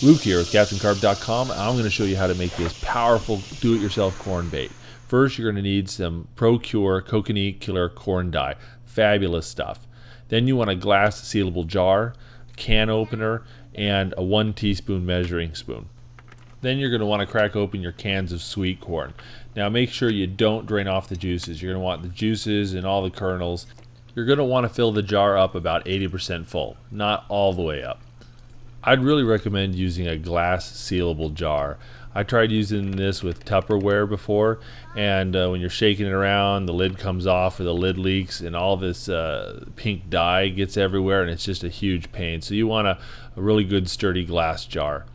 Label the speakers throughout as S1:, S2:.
S1: Luke here with CaptainCarp.com. I'm going to show you how to make this powerful do-it-yourself corn bait. First, you're going to need some ProCure Kokanee Killer Korn Dye. Fabulous stuff. Then you want a glass sealable jar, can opener, and a 1 teaspoon measuring spoon. Then you're going to want to crack open your cans of sweet corn. Now make sure you don't drain off the juices. You're going to want the juices and all the kernels. You're going to want to fill the jar up about 80% full, not all the way up. I'd really recommend using a glass sealable jar. I tried using this with Tupperware before, and when you're shaking it around, the lid comes off or the lid leaks and all this pink dye gets everywhere, and it's just a huge pain. So you want a really good sturdy glass jar.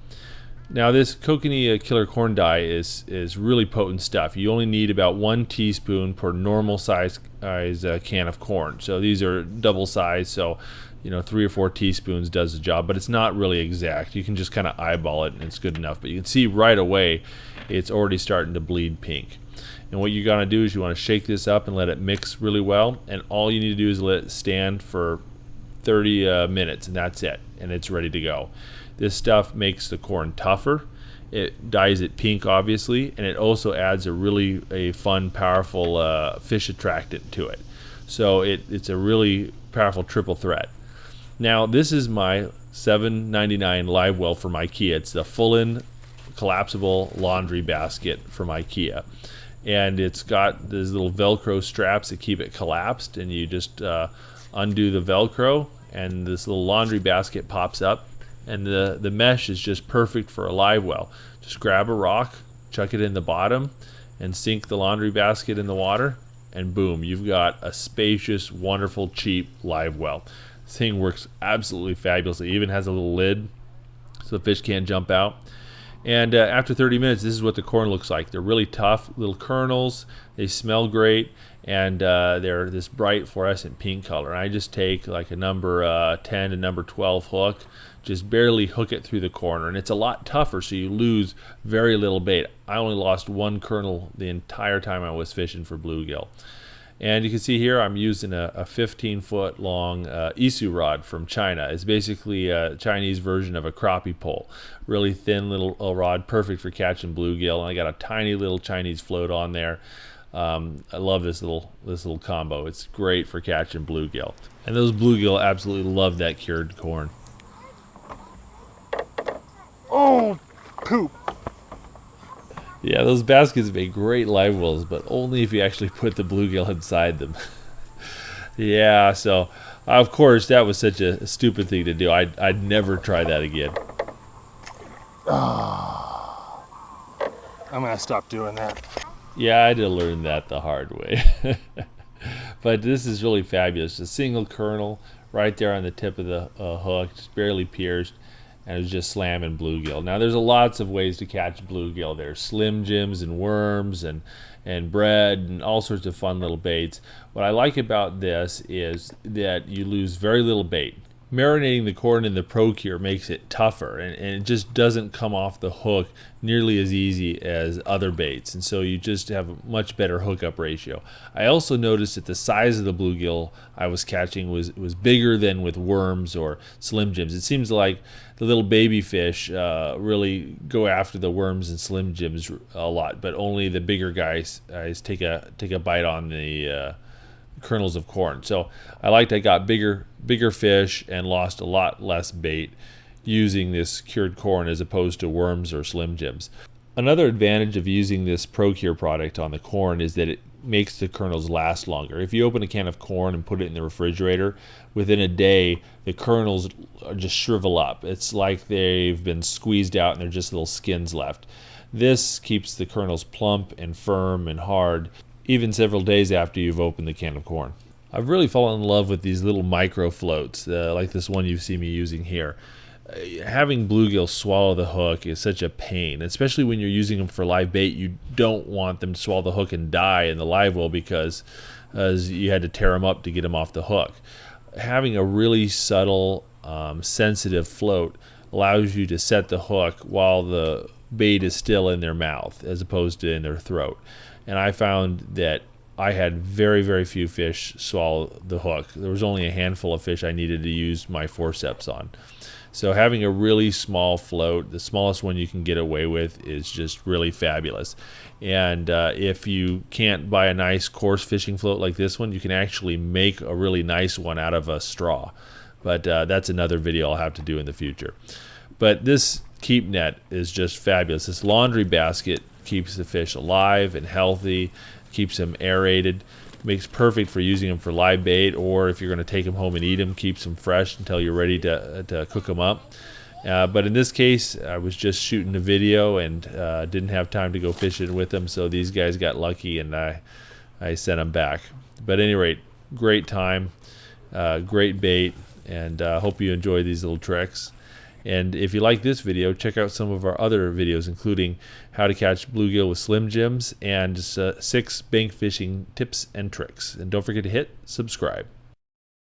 S1: Now this Kokanee Killer Korn Dye is really potent stuff. You only need about 1 teaspoon per normal size can of corn. So these are double size, so 3 or 4 teaspoons does the job, but it's not really exact. You can just kind of eyeball it and it's good enough. But you can see right away it's already starting to bleed pink. And what you're going to do is you want to shake this up and let it mix really well, and all you need to do is let it stand for 30 minutes, and that's it, and it's ready to go. This stuff makes the corn tougher. It dyes it pink, obviously, and it also adds a fun, powerful fish attractant to it. So it's a really powerful triple threat. Now this is my $7.99 Livewell from IKEA. It's the full-in collapsible laundry basket from IKEA, and it's got these little Velcro straps that keep it collapsed, and you just undo the Velcro, and this little laundry basket pops up. And the mesh is just perfect for a live well. Just grab a rock, chuck it in the bottom, and sink the laundry basket in the water, and boom, you've got a spacious, wonderful, cheap live well. This thing works absolutely fabulously. It even has a little lid so the fish can't jump out. And after 30 minutes, this is what the corn looks like. They're really tough little kernels. They smell great, and they're this bright fluorescent pink color. And I just take like a number 10 to number 12 hook, just barely hook it through the corner, and it's a lot tougher, so you lose very little bait. I only lost 1 kernel the entire time I was fishing for bluegill. And you can see here I'm using a 15-foot long isu rod from China. It's basically a Chinese version of a crappie pole. Really thin little rod, perfect for catching bluegill. And I got a tiny little Chinese float on there. I love this little combo. It's great for catching bluegill. And those bluegill absolutely love that cured corn.
S2: Oh, poop.
S1: Yeah, those baskets make great live wells, but only if you actually put the bluegill inside them. Yeah, so of course that was such a stupid thing to do. I'd never try that again.
S2: I'm gonna stop doing that.
S1: Yeah, I had to learn that the hard way. But this is really fabulous. A single kernel right there on the tip of the hook, just barely pierced, and it was just slamming bluegill. Now there's lots of ways to catch bluegill. There's Slim Jims and worms and bread and all sorts of fun little baits. What I like about this is that you lose very little bait. Marinating the corn in the ProCure makes it tougher, and it just doesn't come off the hook nearly as easy as other baits, and so you just have a much better hookup ratio. I also noticed that the size of the bluegill I was catching was bigger than with worms or Slim Jims. It seems like the little baby fish really go after the worms and Slim Jims a lot, but only the bigger guys take a bite on the kernels of corn. So I got bigger fish and lost a lot less bait using this cured corn as opposed to worms or Slim Jims. Another advantage of using this ProCure product on the corn is that it makes the kernels last longer. If you open a can of corn and put it in the refrigerator, within a day the kernels just shrivel up. It's like they've been squeezed out and they're just little skins left. This keeps the kernels plump and firm and hard even several days after you've opened the can of corn. I've really fallen in love with these little micro floats, like this one you see me using here. Having bluegill swallow the hook is such a pain, especially when you're using them for live bait. You don't want them to swallow the hook and die in the live well because you had to tear them up to get them off the hook. Having a really subtle, sensitive float allows you to set the hook while the bait is still in their mouth as opposed to in their throat. And I found that I had very few fish swallow the hook. There was only a handful of fish I needed to use my forceps on. So having a really small float, the smallest one you can get away with, is just really fabulous. And if you can't buy a nice coarse fishing float like this one, you can actually make a really nice one out of a straw. But that's another video I'll have to do in the future. But this keep net is just fabulous. This laundry basket keeps the fish alive and healthy, keeps them aerated, makes perfect for using them for live bait, or if you're going to take them home and eat them, keeps them fresh until you're ready to cook them up. But in this case, I was just shooting a video and didn't have time to go fishing with them, so these guys got lucky and I sent them back. But at any rate, great time, great bait, and hope you enjoy these little tricks. And if you like this video, check out some of our other videos, including how to catch bluegill with Slim Jims and 6 bank fishing tips and tricks. And don't forget to hit subscribe.